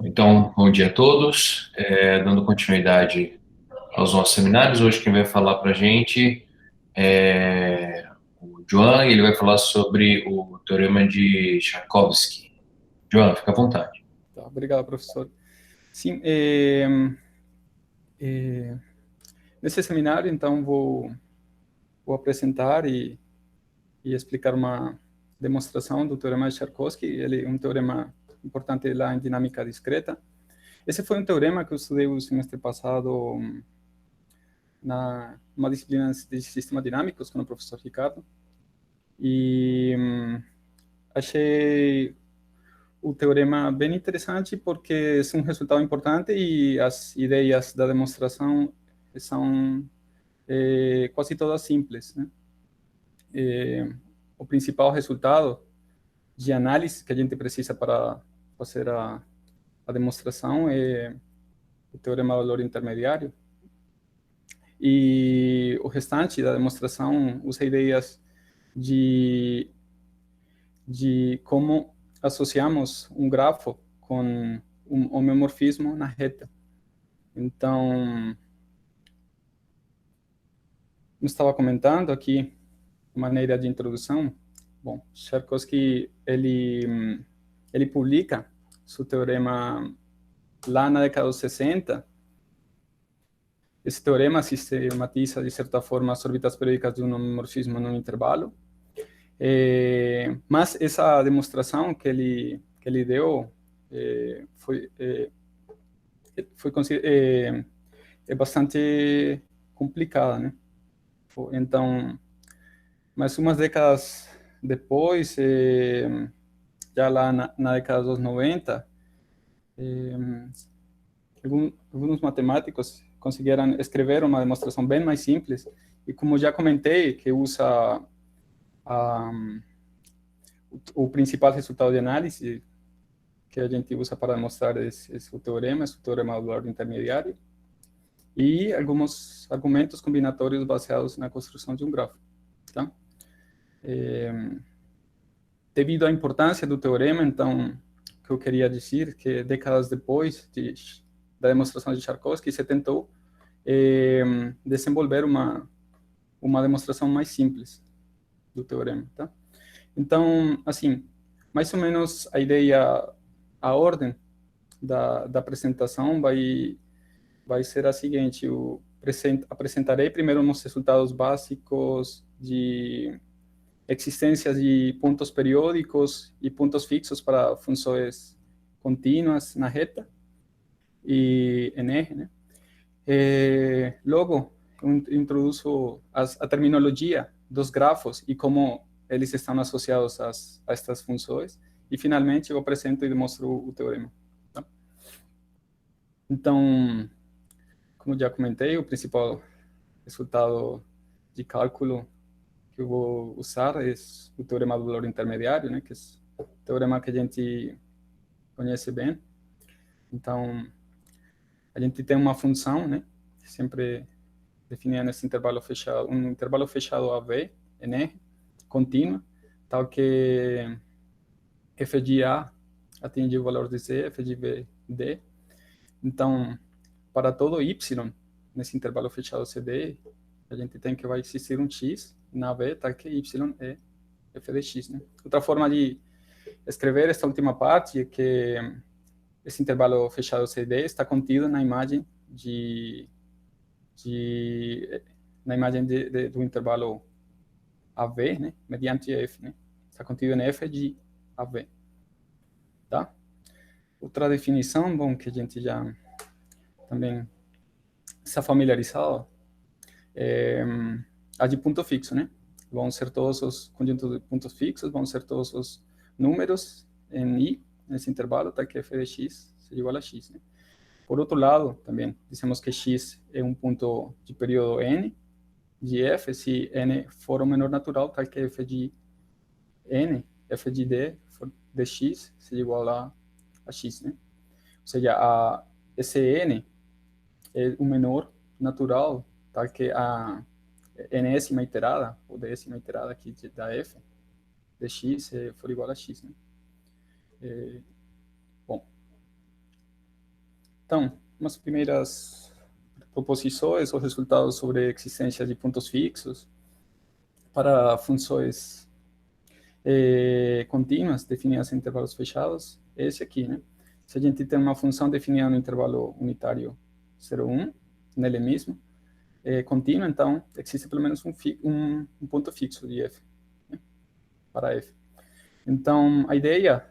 Então, bom dia a todos. Dando continuidade aos nossos seminários, hoje quem vai falar para a gente é o João, e ele vai falar sobre o Teorema de Tchaikovsky. João, fica à vontade. Tá, obrigado, professor. Sim, eh, nesse seminário, então, vou apresentar e explicar uma demonstração do Teorema de Tchaikovsky. Ele é um teorema importante lá em dinâmica discreta. Esse foi um teorema que eu estudei o semestre passado na uma disciplina de sistemas dinâmicos com o professor Ricardo. E achei o teorema bem interessante porque é um resultado importante e as ideias da demonstração são quase todas simples, né? O principal resultado de análise que a gente precisa para fazer a demonstração é o teorema do valor intermediário. E o restante da demonstração usa ideias de, de como associamos um grafo com um homeomorfismo na reta. Então, eu estava comentando aqui, de maneira de introdução, bom, Tchaikovsky, ele publica seu teorema lá na década dos 60. Esse teorema sistematiza, de certa forma, as órbitas periódicas de um homeomorfismo num intervalo. Mas essa demonstração que ele deu foi é bastante complicada, né? Então, mas umas décadas depois, já lá na década dos 90, alguns matemáticos conseguiram escrever uma demonstração bem mais simples, e como já comentei, que usa o principal resultado de análise que a gente usa para demonstrar esse teorema, o teorema do valor intermediário, e alguns argumentos combinatórios baseados na construção de um grafo. Tá? Devido à importância do teorema, então, que eu queria dizer que décadas depois da demonstração de Tchaikovsky, se tentou desenvolver uma demonstração mais simples do teorema. Tá? Então, assim, mais ou menos a ideia, a ordem da apresentação vai ser a seguinte: eu apresentarei primeiro uns resultados básicos de existências de pontos periódicos e pontos fixos para funções contínuas na reta e em eje, né? Logo, eu introduzo a terminologia dos grafos e como eles estão associados a estas funções, e finalmente eu apresento e demonstro o teorema. Tá? Então, como já comentei, o principal resultado de cálculo que eu vou usar é o teorema do valor intermediário, né, que é o teorema que a gente conhece bem. Então, a gente tem uma função, né, sempre definida nesse intervalo fechado, um intervalo fechado AV, N, contínua, tal que f de A atinge o valor de Z, f de B, D. Então, para todo y, nesse intervalo fechado CD, a gente tem que vai existir um x na V, tal que y é f de x. Né? Outra forma de escrever esta última parte é que esse intervalo fechado CD está contido na imagem na imagem do intervalo AV, né? Mediante f, né? Está contido em f de AV, tá? Outra definição, bom, que a gente já também está familiarizado, é a de ponto fixo, né? Vão ser todos os conjuntos de pontos fixos, vão ser todos os números em I, nesse intervalo, tá? Que f de x seja igual a x, né? Por outro lado, também, dizemos que x é um ponto de período n, de f, se n for o menor natural, tal que f de n, f de d, for de x, seja igual a x, né? Ou seja, esse n é o menor natural, tal que a enésima iterada, ou décima iterada aqui da f, de x for igual a x, né? Bom, Então, umas primeiras proposições ou resultados sobre a existência de pontos fixos para funções contínuas definidas em intervalos fechados é esse aqui, né? Se a gente tem uma função definida no intervalo unitário 0, 1, nele mesmo, contínua, então existe pelo menos um ponto fixo de f, né? Para f. Então, a ideia,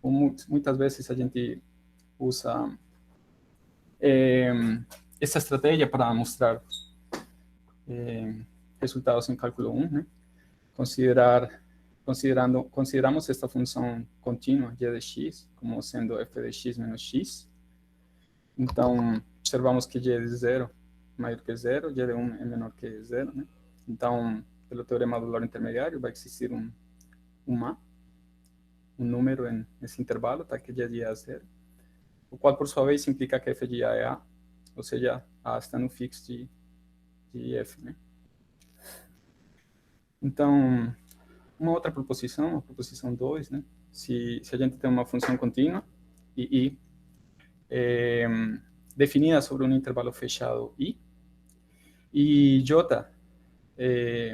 muitas vezes a gente usa essa estratégia para mostrar resultados em cálculo 1, né? Consideramos esta função contínua, g de x, como sendo f de x menos x. Então, observamos que g de 0 é maior que 0, g de 1 é menor que 0, né? Então, pelo teorema do valor intermediário, vai existir um número nesse intervalo, tá? Que g de a é 0, o qual, por sua vez, implica que f de a é a, ou seja, a está no fixo de f, né? Então, uma outra proposição, a proposição 2, né? Se a gente tem uma função contínua e definida sobre um intervalo fechado i, e j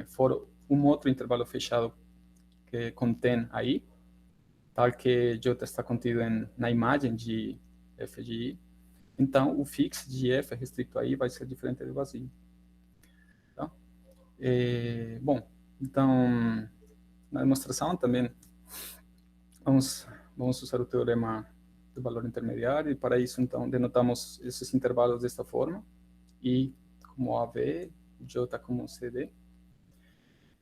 for um outro intervalo fechado que contém a i, tal que j está contido na imagem de f de i, então o fixo de f restrito a i vai ser diferente do vazio. Tá? Bom, então, na demonstração também vamos usar o teorema do valor intermediário, e para isso, então, denotamos esses intervalos desta forma: I como AV, J como CD.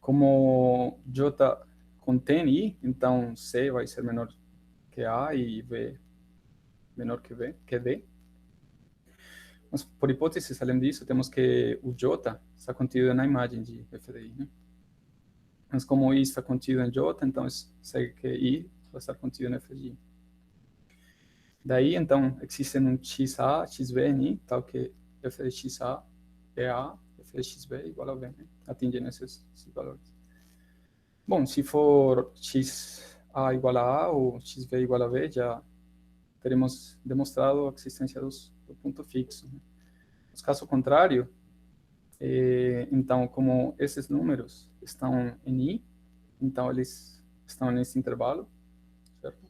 Como J contém I, então C vai ser menor que A e V menor que D. Mas, por hipótese, além disso, temos que o J está contido na imagem de f de I, né? Mas como I está contido em J, então segue que I vai estar contido em f de I. Daí, então, existe um xa, xb em I, tal que f de xa é A, f de xb é igual a V, né? Atingindo esses valores. Bom, se for xa igual a A ou xb igual a V, já teremos demonstrado a existência do ponto fixo, né? No caso contrário, então, como esses números estão em I, então eles estão nesse intervalo, certo?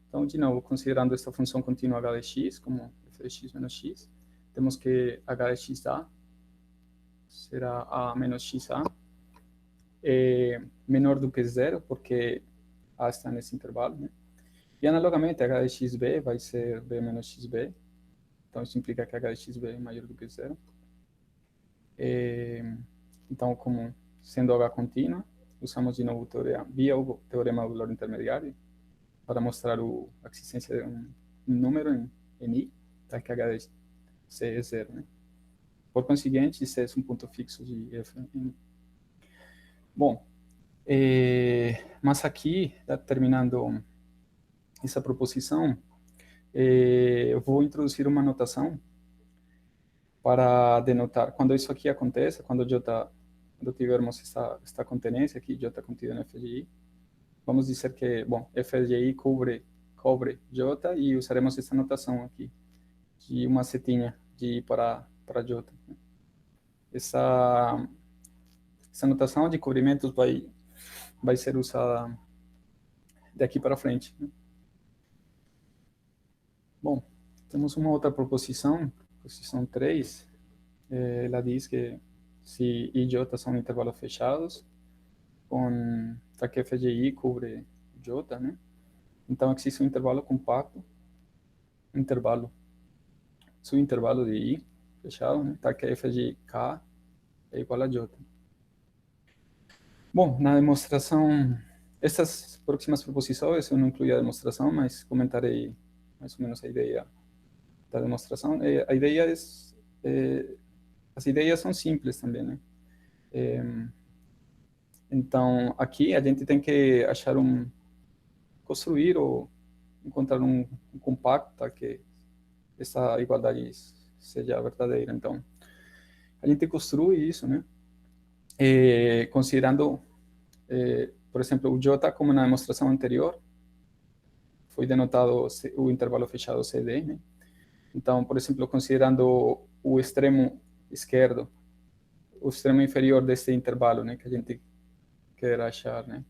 Então, de novo, considerando esta função contínua h de x como f de x menos x, temos que h de xa será a menos xa, menor do que zero, porque a está nesse intervalo, né? E analogamente, h de xb vai ser b menos xb, então isso implica que h de xb é maior do que zero. Então, como sendo h contínua, usamos de novo o teorema do valor intermediário para mostrar a existência de um número em I, tá? Que h de c é zero, né? Por conseguinte, C é um ponto fixo de f em I. Bom, mas aqui, terminando essa proposição, eu vou introduzir uma notação para denotar, quando isso aqui acontece, quando tivermos esta contenência aqui, J contido em f de I, vamos dizer que, bom, f de I cobre J, e usaremos essa notação aqui, de uma setinha de I para J. Essa notação de cobrimentos vai ser usada daqui para frente, né? Bom, temos uma outra proposição 3, ela diz que se I e J são intervalos fechados, tá que f de I cobre J, né? Então, existe um intervalo compacto, subintervalo de I fechado, né? Tá que f de K é igual a J. Bom, na demonstração, essas próximas proposições eu não incluí a demonstração, mas comentarei mais ou menos a ideia da demonstração. A ideia as ideias são simples também, né? Então, aqui a gente tem que construir ou encontrar um compacto, tá? Que essa igualdade seja verdadeira. Então, a gente construi isso, né? Considerando, por exemplo, o J, como na demonstração anterior, foi denotado o intervalo fechado CD, né? Então, por exemplo, considerando o extremo esquerdo, o extremo inferior desse intervalo, né, que a gente quer achar, né,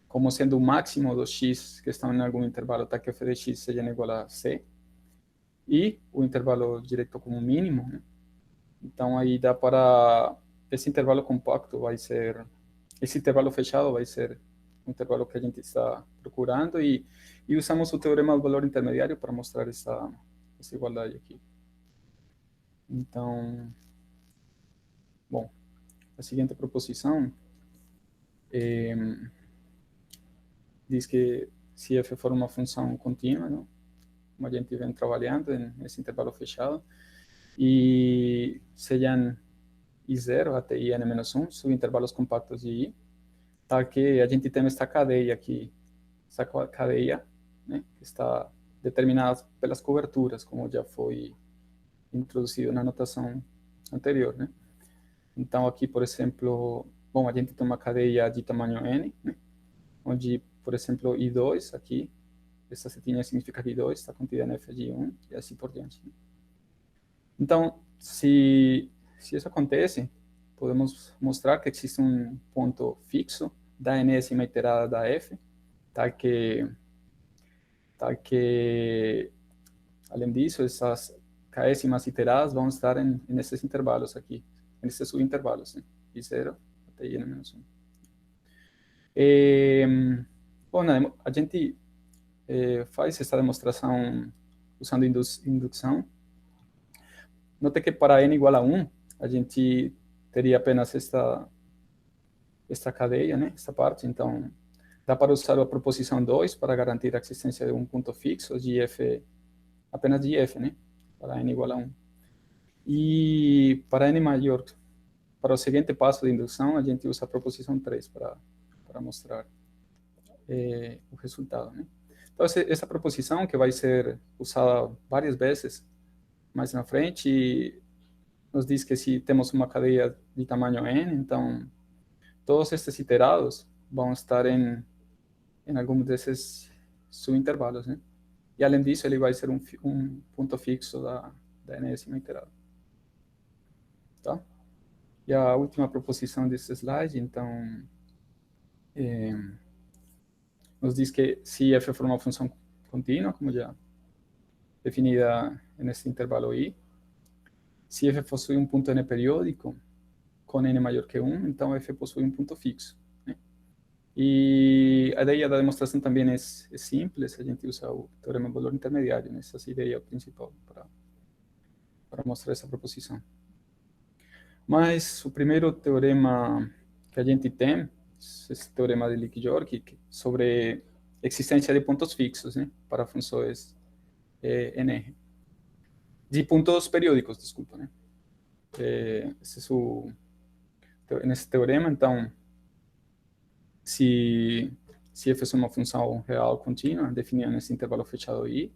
como sendo o máximo dos x que estão em algum intervalo, tá, que f de x seja igual a c, e o intervalo direto como mínimo, né? Então, aí dá para... Esse intervalo compacto vai ser... Esse intervalo fechado vai ser o intervalo que a gente está procurando e usamos o teorema do valor intermediário para mostrar essa igualdade aqui. Então, bom, a seguinte proposição diz que se f for uma função contínua, não? Como a gente vem trabalhando nesse intervalo fechado, e sejam I0 até IN-1, subintervalos compactos de I, tal que a gente tem esta cadeia aqui, essa cadeia, né, que está determinada pelas coberturas, como já foi introduzido na notação anterior, né? Então, aqui, por exemplo, bom, a gente tem uma cadeia de tamanho n, né, onde, por exemplo, I2 aqui, essa setinha significa que I2 está contida na f de 1 e assim por diante, né? Então, se isso acontece, podemos mostrar que existe um ponto fixo da enésima iterada da f, tal que além disso, essas k'ésimas iteradas vão estar nesses intervalos aqui, nesses subintervalos, né? I0 até IN-1. Bom, a gente faz essa demonstração usando indução. Note que para n igual a 1, a gente teria apenas esta cadeia, né? Esta parte. Então, dá para usar a proposição 2 para garantir a existência de um ponto fixo de f, apenas de f, né? Para n igual a 1. E para n maior, para o seguinte passo de indução, a gente usa a proposição 3 para mostrar o resultado, né? Então, essa proposição, que vai ser usada várias vezes mais na frente, nos diz que se temos uma cadeia de tamanho n, então todos estes iterados vão estar em algum desses subintervalos, né? E além disso, ele vai ser um ponto fixo da enésima iterada. Tá? E a última proposição desse slide, então, nos diz que se f for uma função contínua, como já definida nesse intervalo i, se f possui um ponto n periódico, com n maior que 1, então f possui um ponto fixo, né? E a ideia da demonstração também é simples, a gente usa o teorema do valor intermediário, né? Essa é a ideia principal para mostrar essa proposição. Mas o primeiro teorema que a gente tem, esse teorema de Lick-York, sobre existência de pontos fixos, né? Para funções NR. De pontos periódicos, desculpa, né? Nesse teorema, então, se f é uma função real contínua, definida nesse intervalo fechado I,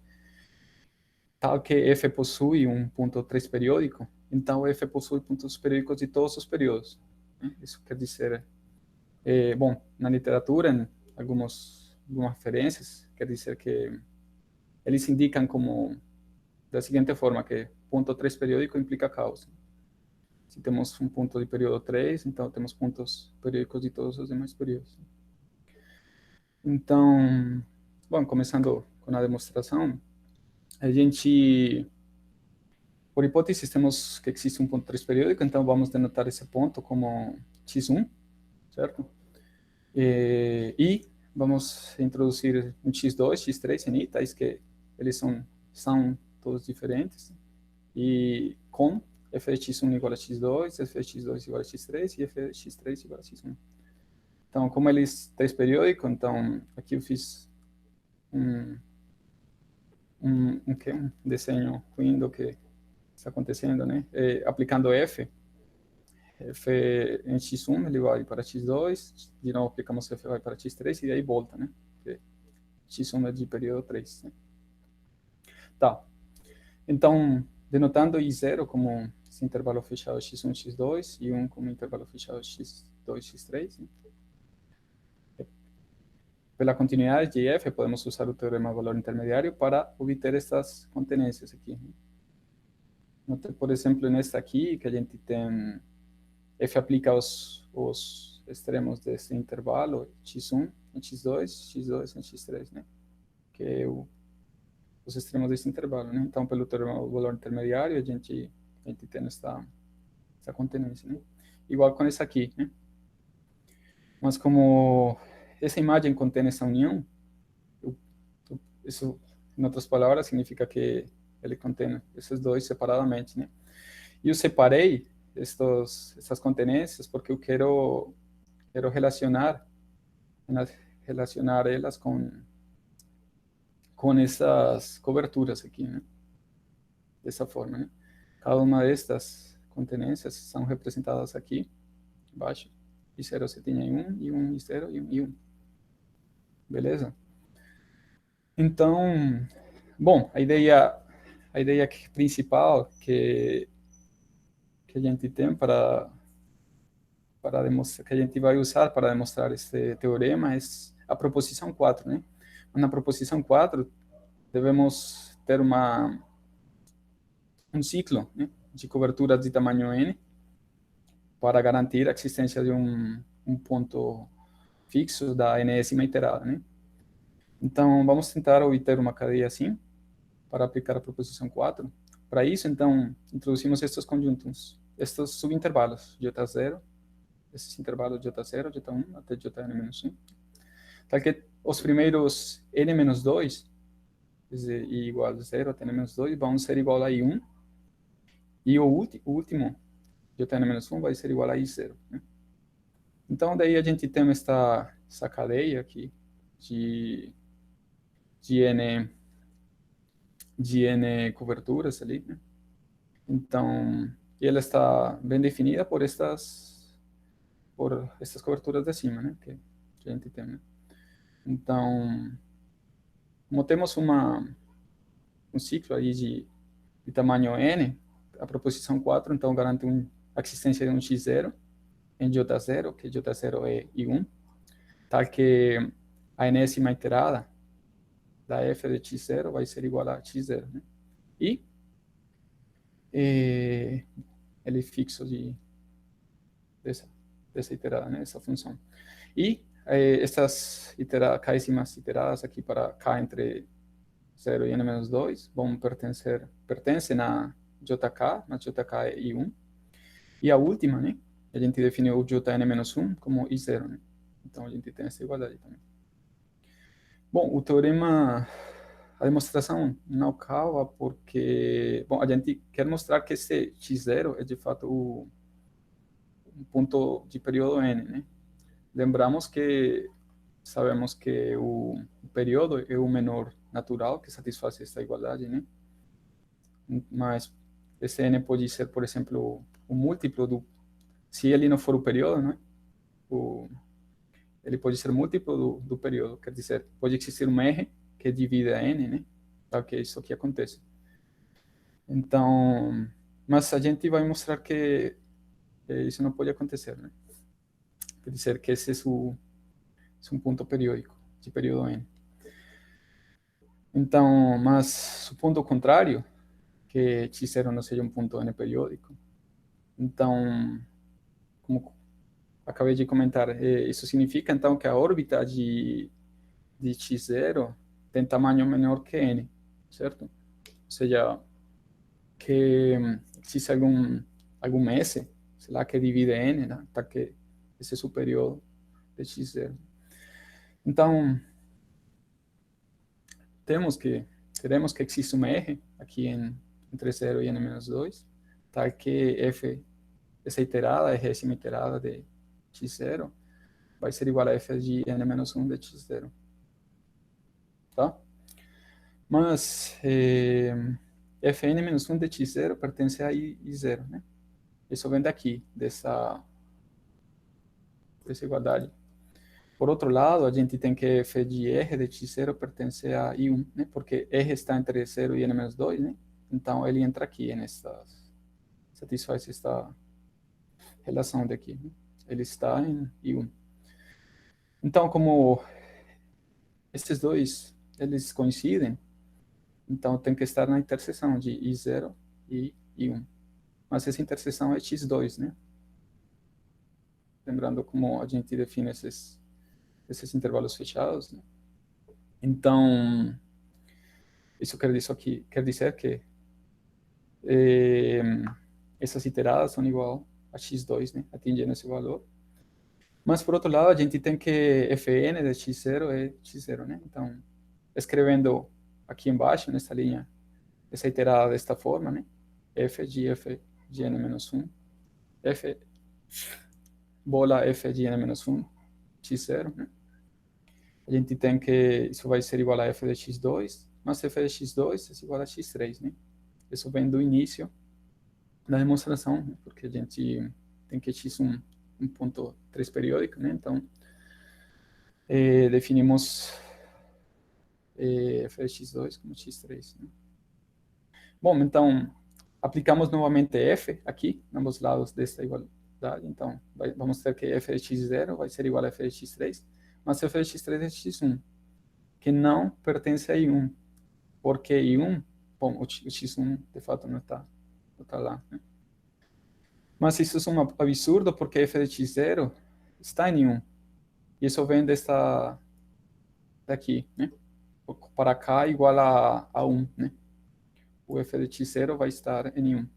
tal que f possui um ponto 3 periódico, então f possui pontos periódicos de todos os períodos, né? Isso quer dizer, bom, na literatura, em algumas referências, quer dizer que eles indicam como da seguinte forma, que ponto 3 periódico implica causa. Se temos um ponto de período 3, então temos pontos periódicos de todos os demais períodos. Então, bom, começando com a demonstração, a gente, por hipótese, temos que existe um ponto 3 periódico, então vamos denotar esse ponto como x1, certo? E vamos introduzir um x2, x3 em i, tais que eles são todos diferentes, e com f de x1 igual a x2, f de x2 igual a x3 e f de x3 igual a x1. Então, como eles têm periódico, então aqui eu fiz um desenho ruim do que está acontecendo, né? Aplicando f em x1 ele vai para x2, de novo aplicamos f vai para x3 e aí volta, né? Porque x1 é de período 3, né? Tá. Então, denotando I0 como esse intervalo fechado x1, x2 e 1 como intervalo fechado x2, x3, né? Pela continuidade de f, podemos usar o teorema do valor intermediário para obter estas continências aqui, né? Por exemplo, nesta aqui, que a gente tem, f aplica os extremos desse intervalo, x1 em x2, x2 em x3, né? Que é os extremos desse intervalo, né? Então, pelo valor intermediário, a gente tem essa continência, né? Igual com essa aqui, né? Mas como essa imagem contém essa união, isso, em outras palavras, significa que ele contém esses dois separadamente, né? E eu separei essas continências porque eu quero relacionar elas com essas coberturas aqui, né? Dessa forma, né? Cada uma destas continências são representadas aqui embaixo. I0 você tem I1, I1, I0, I1, I1. Beleza? Então, bom, a ideia principal que a gente tem para demonstrar, que a gente vai usar para demonstrar este teorema é a proposição 4, né? Na proposição 4, devemos ter um ciclo, né, de coberturas de tamanho n para garantir a existência de um ponto fixo da enésima iterada, né? Então, vamos tentar obter uma cadeia assim, para aplicar a proposição 4. Para isso, então, introduzimos estes conjuntos, estes subintervalos, J0, esses intervalos J0, J1 até Jn-1, tal que os primeiros n-2, i igual a 0 até n-2, vão ser igual a i1, e o último, Jn-1, vai ser igual a i0, né? Então, daí a gente tem essa cadeia aqui de n coberturas ali, né? Então, e ela está bem definida por estas coberturas de cima, né? Que a gente tem, né? Então, como temos um ciclo aí de tamanho n, a proposição 4, então, garante a existência de um x0 em J0, que J0 é I1, tal que a enésima iterada da f de x0 vai ser igual a x0, né? E ele é fixo dessa iterada, né? Essa função. E essas k-simas iteradas aqui para k entre 0 e n-2 vão pertencem a jk, mas jk é I1. E a última, né? A gente definiu o jn-1 como I0, né? Então, a gente tem essa igualdade também. Bom, o teorema, a demonstração não acaba porque, bom, a gente quer mostrar que esse x0 é de fato um ponto de período n, né? Lembramos que sabemos que o período é o menor natural que satisfaz esta igualdade, né? Mas esse n pode ser, por exemplo, o múltiplo se ele não for o período, né? Ele pode ser múltiplo do período, quer dizer, pode existir um R que divide a n, né? Tal que isso aqui acontece. Então, mas a gente vai mostrar que isso não pode acontecer, né? Quer dizer que esse é um ponto periódico, de período n. Então, mas supondo o contrário, que x0 não seja um ponto n periódico, então, como acabei de comentar, isso significa então que a órbita de x0 tem tamanho menor que n, certo? Ou seja, que existe algum s, sei lá, que divide n, né? Tá, que esse é superior de x0. Então, teremos que existe um R aqui entre 0 e n-2, tal que f, essa iterada, r-ésima iterada de x0, vai ser igual a f de n-1 de x0. Tá? Mas fn-1 de x0 pertence a i0, né? Isso vem daqui, dessa igualdade. Por outro lado, a gente tem que f de r de x0 pertence a i1, né? Porque r está entre 0 e n-2, né? Então, ele entra aqui, satisfaz esta relação daqui, né? Ele está em i1. Então, como esses dois, eles coincidem, então tem que estar na interseção de i0 e e 1. Mas essa interseção é x2, né? Lembrando como a gente define esses intervalos fechados, né? Então, isso quer dizer que essas iteradas são igual a x2, né? Atingindo esse valor. Mas, por outro lado, a gente tem que Fn de x0 é x0, né? Então, escrevendo aqui embaixo, nessa linha, essa iterada desta forma, né? F de n-1, F, bola F de n-1, x0, né? A gente tem que, isso vai ser igual a F de x2, mas F de x2 é igual a x3, né? Isso vem do início da demonstração, né? Porque a gente tem que x1 um ponto 3 periódico, né? Então, definimos F de x2 como x3, né? Bom, então, aplicamos novamente F aqui, em ambos lados desta igualdade. Então, vamos ter que F de x0 vai ser igual a F de x3, mas F de x3 é x1, que não pertence a I1, porque I1, bom, o x1 de fato não está lá, né? Mas isso é um absurdo, porque F de x0 está em I1. E isso vem daqui, né? Para cá igual a 1, né? O F de x0 vai estar em 1.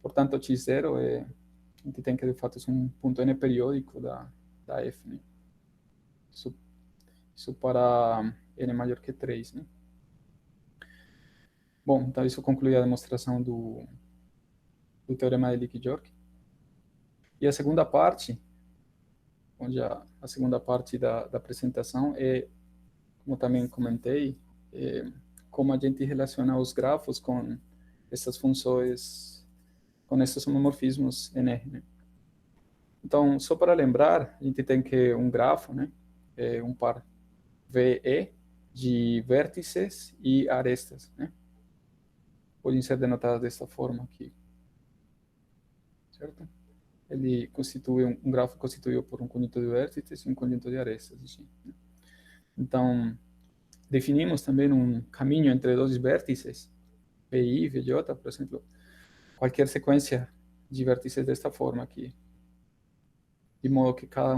Portanto, x0 a gente tem que, de fato, é um ponto n periódico da F, né? Isso para n maior que 3, né? Bom, então isso conclui a demonstração do teorema de Lick-York. E a segunda parte, onde a segunda parte da apresentação é, como também comentei, como a gente relaciona os grafos com essas funções, com esses homomorfismos em R, né? Então, só para lembrar, a gente tem que um grafo, né, é um par VE de vértices e arestas, né? Podem ser denotadas desta forma aqui, certo? Ele constitui um grafo constituído por um conjunto de vértices e um conjunto de arestas, assim, né? Então, definimos também um caminho entre dois vértices, VI e VJ, por exemplo, qualquer sequência de vértices desta forma aqui, de modo que cada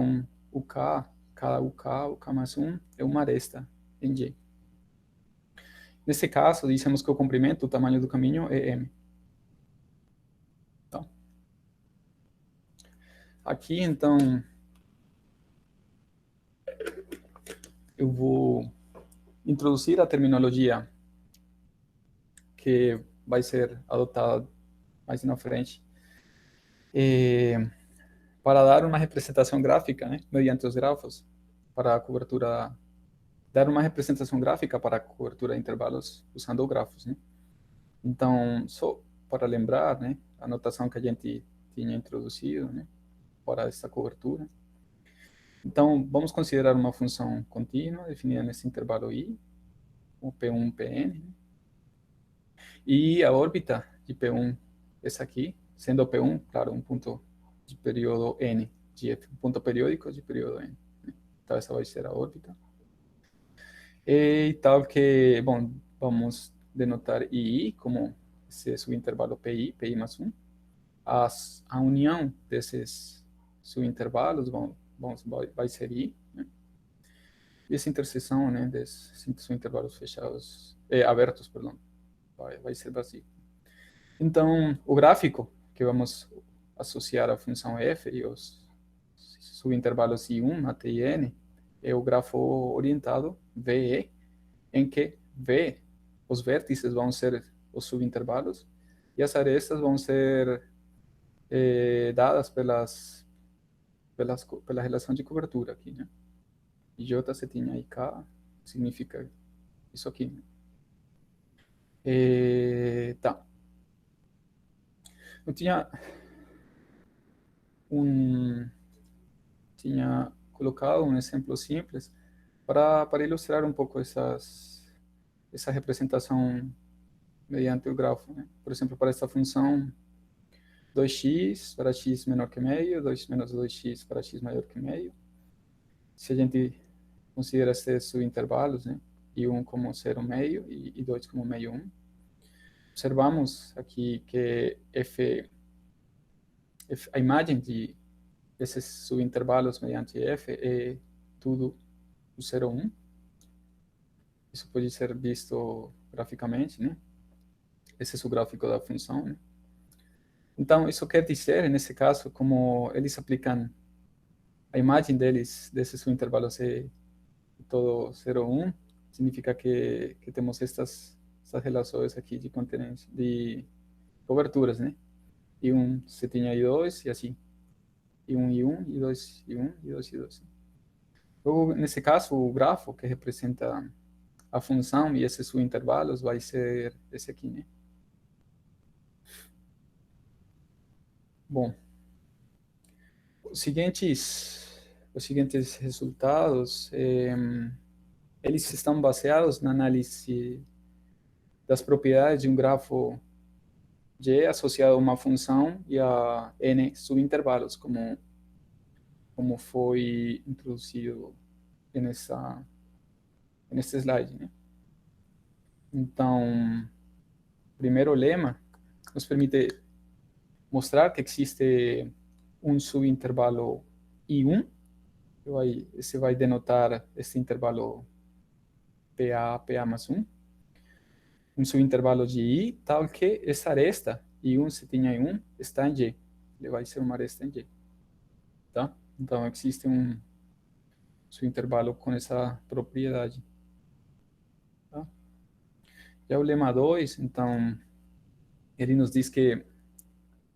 UK mais 1 é uma aresta em J. Nesse caso, dissemos que o comprimento, o tamanho do caminho é M. Então, aqui, então, eu vou introduzir a terminologia que vai ser adotada mais na frente, para dar uma representação gráfica, né, mediante os grafos, para a cobertura, dar uma representação gráfica para a cobertura de intervalos usando grafos, né? Então, só para lembrar, né, a notação que a gente tinha introduzido, né, para essa cobertura. Então, vamos considerar uma função contínua definida nesse intervalo I, o P1, Pn, né? E a órbita de P1, essa aqui, sendo P1, claro, um ponto de período N, de F, um ponto periódico de período N, né? Então, essa vai ser a órbita. E tal que, bom, vamos denotar II como esse subintervalo PI mais 1. A união desses subintervalos vai ser I, né? E essa interseção, né, desses subintervalos fechados, abertos, perdão, vai ser vazio. Então, o gráfico que vamos associar à função f e os subintervalos I1 até IN é o grafo orientado VE, em que V, os vértices vão ser os subintervalos e as arestas vão ser dadas pela relação de cobertura aqui, né? E J você tinha IK, significa isso aqui, né? Tá. Eu tinha colocado um exemplo simples para ilustrar um pouco essa representação mediante o grafo, né? Por exemplo, para essa função 2x para x menor que meio, 2 menos 2x para x maior que meio. Se a gente considera esses subintervalos, né? E 1 como 0 meio e 2 como meio 1. observamos aqui que a imagem desses subintervalos mediante f é tudo o 0, 1. Isso pode ser visto graficamente, né? Esse é o gráfico da função, né? Então, isso quer dizer, nesse caso, como eles aplicam a imagem desses subintervalos é todo 0, 1, significa que temos essas relações aqui de continência, de coberturas, né? I1, você tinha I2 e assim. I1, I1, I2, I1, I2, I2. Então, nesse caso, o grafo que representa a função e esses subintervalos vai ser esse aqui, né? Bom, os seguintes resultados, eles estão baseados na análise das propriedades de um grafo G associado a uma função e a n subintervalos, como foi introduzido nesse slide, né? Então, o primeiro lema nos permite mostrar que existe um subintervalo I1, esse vai denotar esse intervalo PA mais 1, um subintervalo de I, tal que essa aresta, I1 se tinha I1, está em G. Ele vai ser uma aresta em G. Tá? Então, existe um subintervalo com essa propriedade. Tá? Já o lema 2, então, ele nos diz que,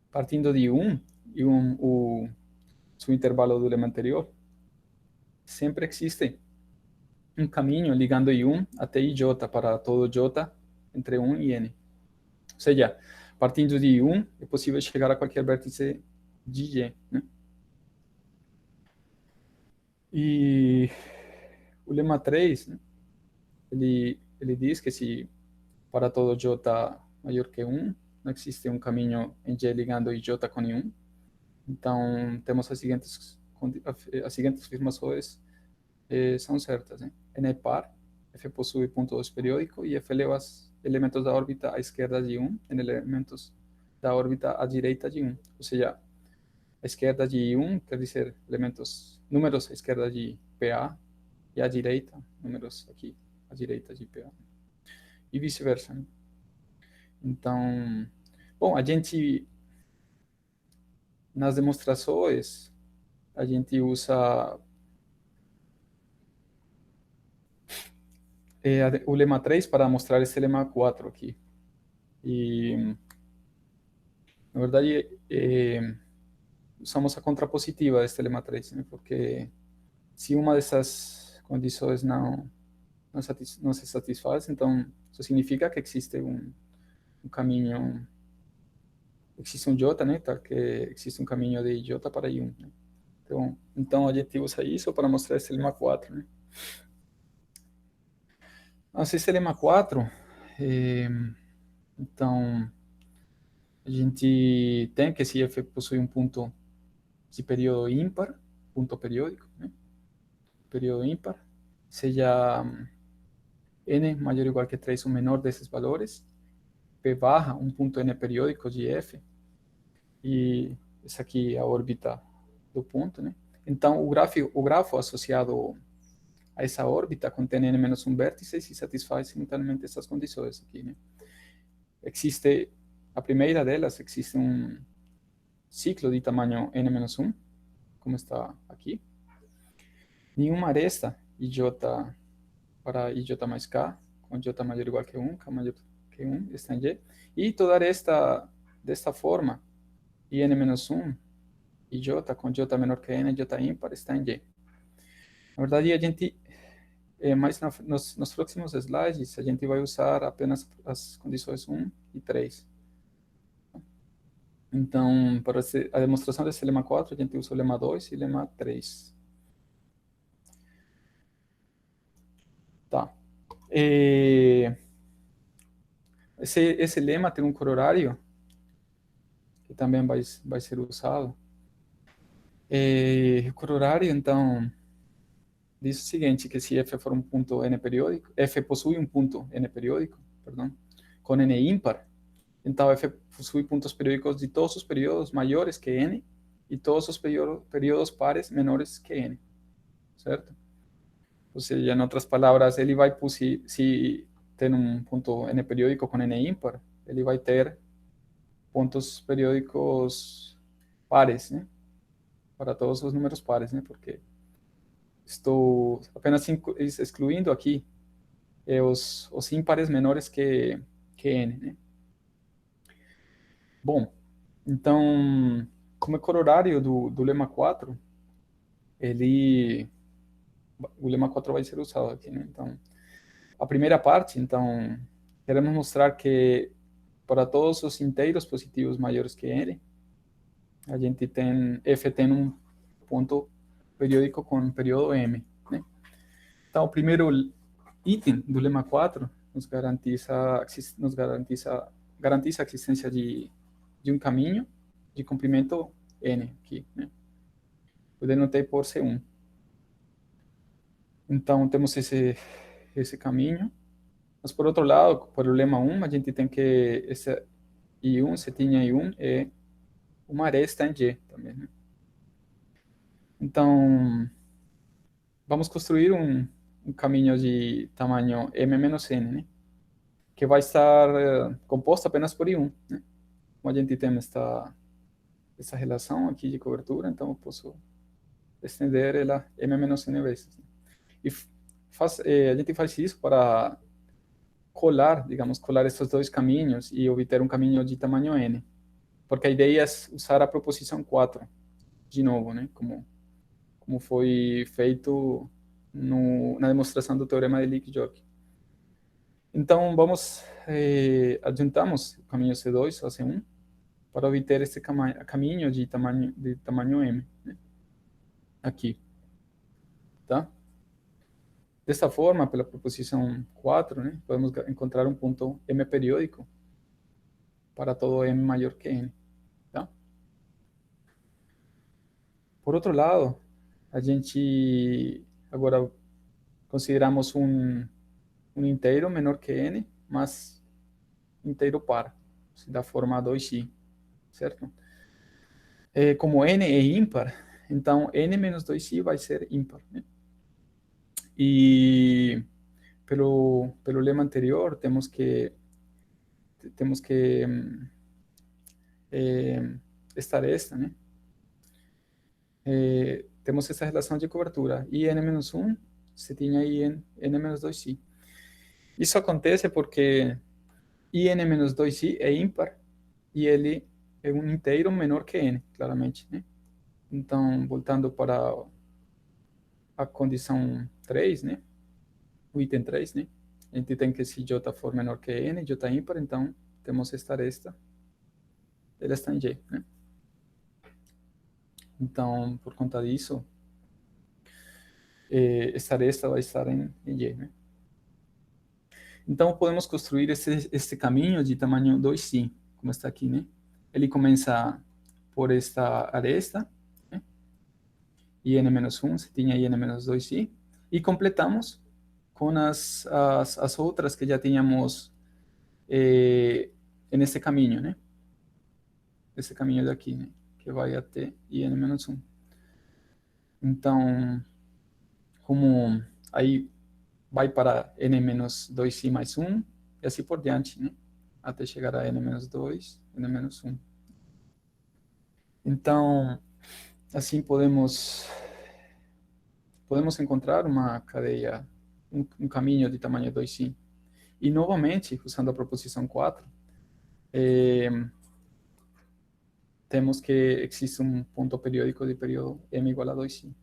partindo de 1, o subintervalo do lema anterior, sempre existe um caminho ligando I1 até IJ para todo J entre 1 e N. Ou seja, partindo de I1, é possível chegar a qualquer vértice de G, né? E o lema 3, né, ele diz que se para todo J maior que 1, não existe um caminho em G ligando IJ com I1. Então, temos as seguintes afirmações são certas, né? N é par, F possui ponto 2 periódico e F eleva os elementos da órbita à esquerda de 1 em elementos da órbita à direita de 1. Ou seja, a esquerda de 1 quer dizer números à esquerda de PA e à direita, números aqui à direita de PA. E vice-versa, né? Então, bom, nas demonstrações, a gente usa o lema 3 para mostrar esse lema 4 aqui. E, na verdade, usamos a contrapositiva deste lema 3, né? Porque se uma dessas condições não se satisfaz, então isso significa que existe um caminho, existe um J, né? Tá? Que existe um caminho de J para I1, né? Então a gente usa isso para mostrar esse lema 4, né? Nossa, esse lema 4, então, a gente tem que se F possui um ponto de período ímpar, ponto periódico, né? Período ímpar, seja n maior ou igual que 3 ou menor desses valores, P barra, um ponto n periódico de F, e essa aqui é a órbita do ponto, né? Então, o grafo associado a essa órbita contém n menos um vértice e satisfaz simultaneamente essas condições aqui, né? A primeira delas, existe um ciclo de tamanho n menos 1, como está aqui. Nenhuma aresta IJ para IJ mais K, com J maior ou igual que 1, K maior que 1, está em G. E toda aresta desta forma, IN menos 1, IJ com J menor que N, J ímpar, está em G. Na verdade, a gente, mais nos próximos slides, a gente vai usar apenas as condições 1 e 3. Então, para a demonstração desse lema 4, a gente usa o lema 2 e o lema 3. Tá. Esse lema tem um corolário que também vai ser usado. O corolário, então, diz o seguinte, que se F for um ponto n periódico, F possui um ponto n periódico, perdão, com n ímpar, Então, F possui pontos periódicos de todos os períodos maiores que N e todos os períodos pares menores que N, certo? Ou seja, em outras palavras, ele vai, se tem um ponto N periódico com N ímpar, ele vai ter pontos periódicos pares, né? Para todos os números pares, né? Porque estou apenas excluindo aqui os ímpares menores que N, né? Bom, então, como é corolário do lema 4, o lema 4 vai ser usado aqui, né? Então, a primeira parte, então, queremos mostrar que para todos os inteiros positivos maiores que n, a gente tem, f tem um ponto periódico com período m, né? Então, o primeiro item do lema 4 garantiza a existência de um caminho de comprimento n aqui, né? Eu denotei por C1. Então, temos esse caminho. Mas, por outro lado, por o lema 1, a gente tem que esse I1, setinha I1, é uma aresta em G também, né? Então, vamos construir um caminho de tamanho m-n, né? Que vai estar composto apenas por I1, né? Como a gente tem essa relação aqui de cobertura, então eu posso estender ela m-n vezes, né? E a gente faz isso para colar, digamos, colar esses dois caminhos e obter um caminho de tamanho n. Porque a ideia é usar a proposição 4, de novo, né? Como foi feito na demonstração do teorema de Lick-Jock. Então, adjuntamos o caminho C2 a C1 para obter esse caminho de tamanho m, né? Aqui, tá? Dessa forma, pela proposição 4, né, podemos encontrar um ponto m periódico para todo m maior que n, tá? Por outro lado, a gente agora consideramos um inteiro menor que n, mas inteiro par, da forma 2i, certo? Como n é ímpar, então n menos 2i vai ser ímpar, né? E pelo lema anterior, temos que estar esta, né? Temos essa relação de cobertura, IN-1, se tinha N-2i. Isso acontece porque IN-2i é ímpar e ele é um inteiro menor que n, claramente, né? Então, voltando para a condição 3, né? O item 3, né? A gente tem que se j for menor que n, j ímpar, então temos esta aresta, ela está em G, né? Então, por conta disso, esta aresta vai estar em G, né? Então, podemos construir este caminho de tamanho 2i, como está aqui, né? Ele começa por esta aresta, né? IN-1, se tinha IN-2i, e completamos com as outras que já tínhamos nesse caminho, né? Esse caminho daqui, né? Que vai até IN-1. Então, como aí vai para n-2i mais 1, e assim por diante, né? Até chegar a n-2, n-1. Então, assim podemos encontrar uma cadeia, um caminho de tamanho 2i. E, novamente, usando a proposição 4, temos que existe um ponto periódico de período m igual a 2i.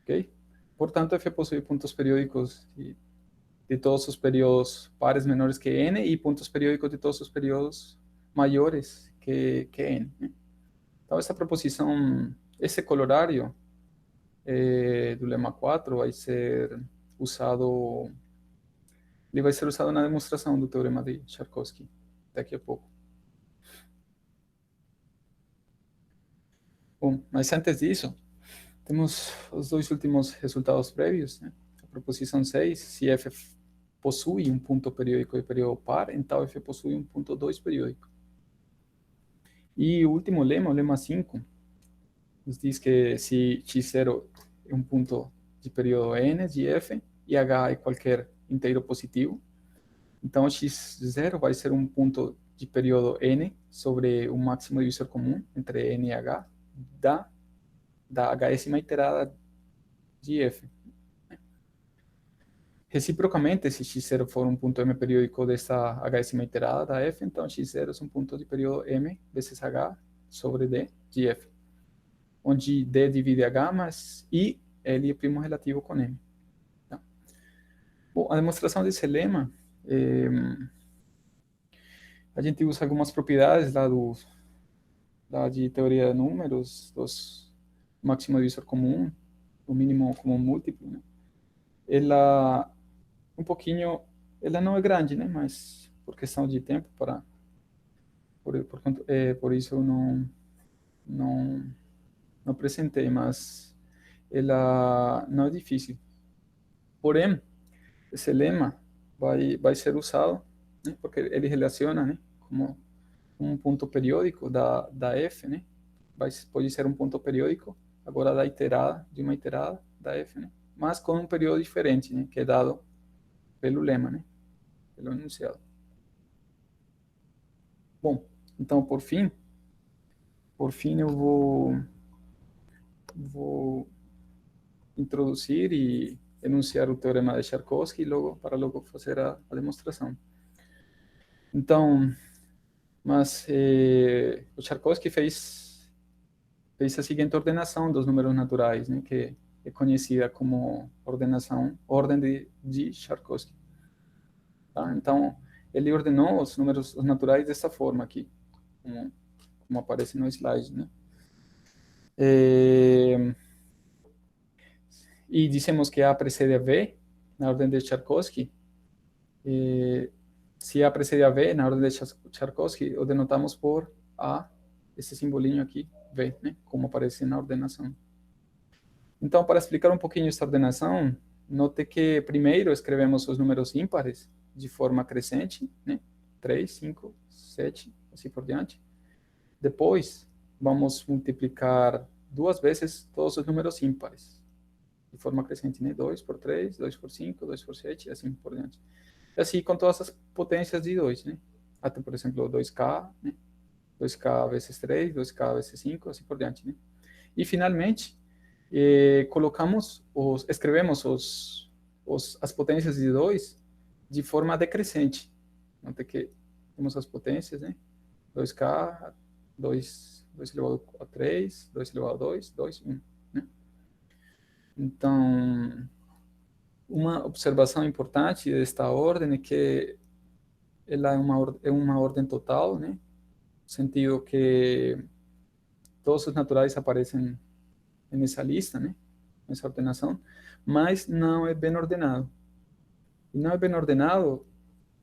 Ok? Portanto, F possui pontos periódicos de todos os períodos pares menores que n e pontos periódicos de todos os períodos maiores que n, né? Então, essa proposição, esse corolário do lema 4 vai ser usado na demonstração do teorema de Charkovsky daqui a pouco. Bom, mas antes disso, temos os dois últimos resultados prévios, né? A proposição 6, se f possui um ponto periódico de período par, então F possui um ponto 2 periódico. E o último lema, o lema 5, nos diz que se x0 é um ponto de período n de F e h é qualquer inteiro positivo, então x0 vai ser um ponto de período n sobre o máximo divisor comum entre n e h da hsima iterada de F. Reciprocamente, se x0 for um ponto m periódico dessa hsima iterada da F, então x0 é um ponto de período m vezes h sobre d de F, onde d divide h, mas i L é primo relativo com m. Tá? Bom, a demonstração desse lema, a gente usa algumas propriedades lá de teoria de números, dos máximo divisor comum, o mínimo comum múltiplo, né? Ela um pouquinho, ela não é grande, né? Mas por questão de tempo, por isso eu não apresentei, mas ela não é difícil. Porém, esse lema vai ser usado, né? Porque ele relaciona, né? Como um ponto periódico da F, né? Pode ser um ponto periódico agora de uma iterada da F, né? Mas com um período diferente, né? Que é dado pelo lema, né? Pelo enunciado. Bom, então por fim eu vou introduzir e enunciar o teorema de Charkovsky para logo fazer a demonstração. Então, mas o Charkovsky fez a seguinte ordenação dos números naturais, né, que é conhecida como ordem de Charkovsky. Tá? Então, ele ordenou os números naturais dessa forma aqui, como aparece no slide, né? E dissemos que A precede a V na ordem de Charkovsky. Se A precede a V na ordem de Charkovsky, o denotamos por A, esse simbolinho aqui, V, né? Como aparece na ordenação. Então, para explicar um pouquinho esta ordenação, note que primeiro escrevemos os números ímpares de forma crescente, né? 3, 5, 7, assim por diante. Depois, vamos multiplicar duas vezes todos os números ímpares, de forma crescente, né? 2 por 3, 2 por 5, 2 por 7, e assim por diante. E assim com todas as potências de 2, né? Até, por exemplo, 2K, né? 2K vezes 3, 2K vezes 5, assim por diante, né? E, finalmente, escrevemos as potências de 2 de forma decrescente. Note que temos as potências, né? 2K, 2 elevado a 3, 2 elevado a 2, 2, 1. Né? Então, uma observação importante desta ordem é que ela é uma ordem total, né? No sentido que todos os naturais aparecem nessa lista, né? Nessa ordenação, mas não é bem ordenado. E não é bem ordenado,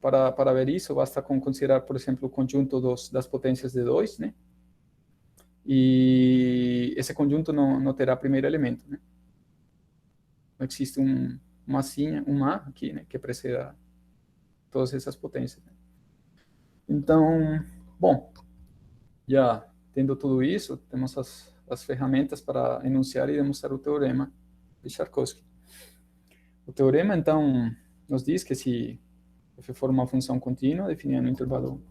para ver isso, basta com considerar, por exemplo, o conjunto das potências de 2, né? E esse conjunto não terá primeiro elemento, né? Não existe um A aqui, né? Que preceda todas essas potências. Né? Então, bom, já tendo tudo isso, temos as ferramentas para enunciar e demonstrar o teorema de Charkovsky. O teorema, então, nos diz que se f for uma função contínua definida no intervalo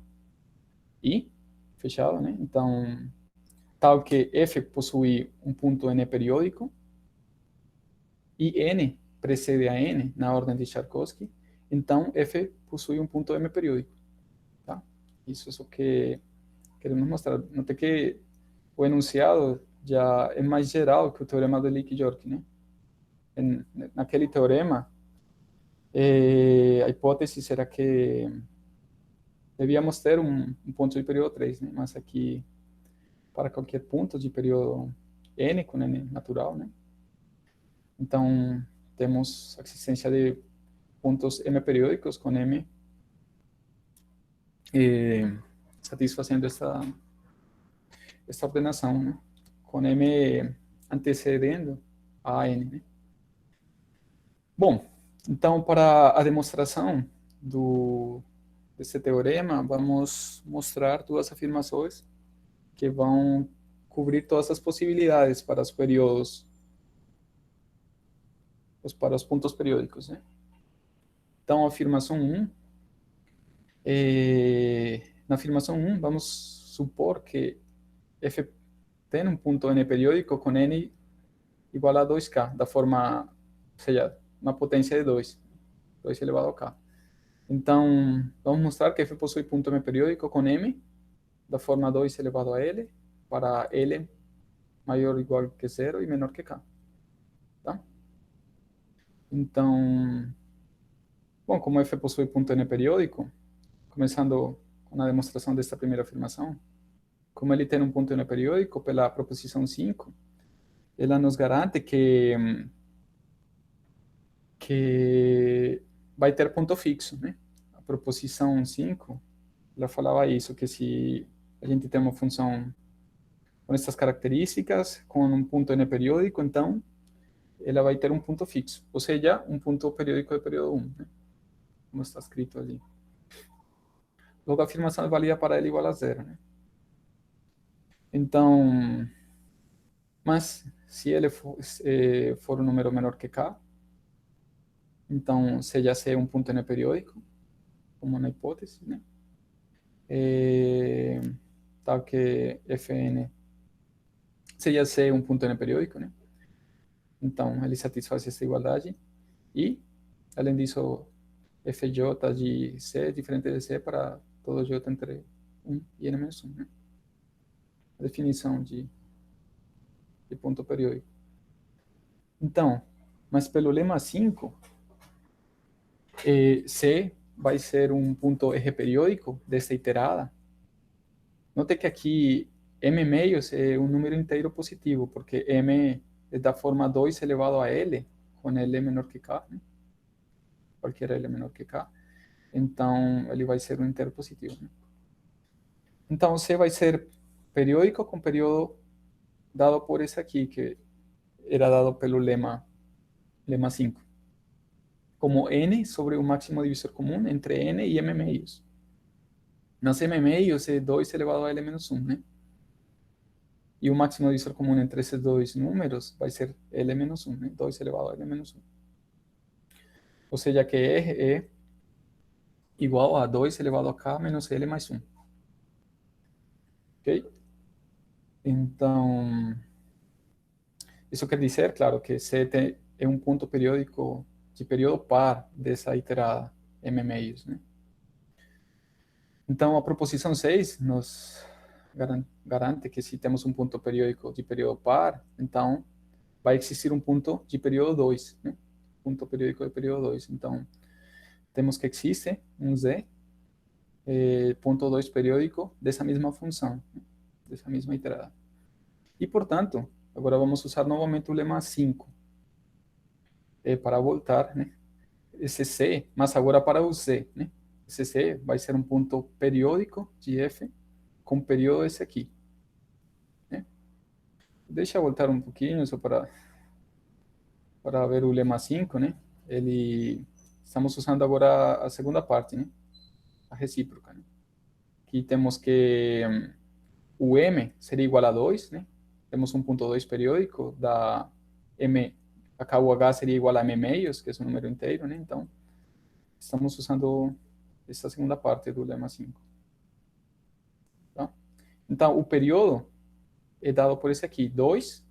i, fechado, né? Então, tal que f possui um ponto n periódico e n precede a n na ordem de Charkovsky, então f possui um ponto m periódico. Tá? Isso é o que queremos mostrar. Note que o enunciado já é mais geral que o teorema de Lick-York, né? Naquele teorema, a hipótese será que devíamos ter um ponto de período 3, né? Mas aqui, para qualquer ponto de período n, com n natural, né? Então, temos a existência de pontos m periódicos com m satisfazendo esta ordenação, né? Com m antecedendo a n, né? Bom, Então, para a demonstração desse teorema, vamos mostrar duas afirmações que vão cobrir todas as possibilidades para os períodos, para os pontos periódicos, né? Então, a afirmação 1, na afirmação 1, vamos supor que f tem um ponto n periódico com n igual a 2k, da forma, ou seja, uma potência de 2 elevado a k. Então, vamos mostrar que f possui ponto m periódico com m, da forma 2 elevado a l, para l maior ou igual que 0 e menor que k. Tá? Então, bom, como f possui ponto n periódico, começando com a demonstração desta primeira afirmação, como ele tem um ponto n periódico, pela proposição 5, ela nos garante que vai ter ponto fixo, né? A proposição 5, ela falava isso, que se a gente tem uma função com essas características, com um ponto n periódico, então ela vai ter um ponto fixo, ou seja, um ponto periódico de período 1, né? Como está escrito ali. Logo, a afirmação é válida para L igual a 0, né? Então, mas se ele for um número menor que k, então seja C um ponto n periódico, como na hipótese, né? Tal que Fn seja C um ponto n periódico, né? Então, ele satisfaz essa igualdade. E, além disso, Fj de C é diferente de C para todo J entre 1 e n-1, né? A definição de ponto periódico. Então, mas pelo lema 5, C vai ser um ponto R periódico desta iterada. Note que aqui m meios é um número inteiro positivo, porque m é da forma 2 elevado a L, com L menor que K, né? Qualquer L menor que K. Então, ele vai ser um inteiro positivo, né? Então, C vai ser periódico com período dado por esse aqui, que era dado pelo lema 5. Como n sobre o máximo divisor comum entre n e m meios. Nas m meios é 2 elevado a L menos 1, né? E o máximo divisor comum entre esses dois números vai ser L menos 1, né? 2 elevado a L menos 1. Ou seja, que R é igual a 2 elevado a K menos L mais 1. Ok? Então, isso quer dizer, claro, que C é um ponto periódico de período par dessa iterada M meios, né? Então, a proposição 6 nos garante que se temos um ponto periódico de período par, então vai existir um ponto de período 2, né? Ponto periódico de período 2. Então, temos que existe um Z, ponto 2 periódico dessa mesma função, né? Dessa mesma iterada. E, portanto, agora vamos usar novamente o lema 5 para voltar, né? Esse C, mas agora para o Z, né? Esse C vai ser um ponto periódico de F com período esse aqui, né? Deixa eu voltar um pouquinho só para ver o lema 5, né? Estamos usando agora a segunda parte, né? A recíproca, né? Aqui temos que o M seria igual a 2, né? Temos um ponto 2 periódico, da M, a o H seria igual a M meios, que é um número inteiro, né? Então, estamos usando essa segunda parte do lema 5. Tá? Então, o período é dado por esse aqui, 2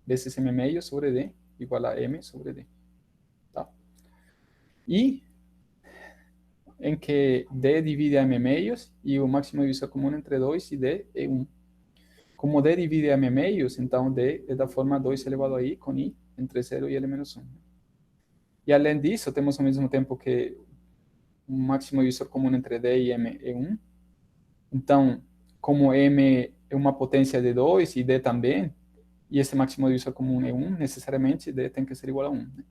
vezes M meios sobre D, igual a M sobre D. Tá? E em que D divide a M meios e o máximo divisor comum entre 2 e D é 1. Como D divide a M meios, então D é da forma 2 elevado a I com I entre 0 e L menos 1. E além disso, temos ao mesmo tempo que o máximo divisor comum entre D e M é 1. Então, como M é uma potência de 2 e D também, e esse máximo divisor comum é 1, necessariamente D tem que ser igual a 1. Né?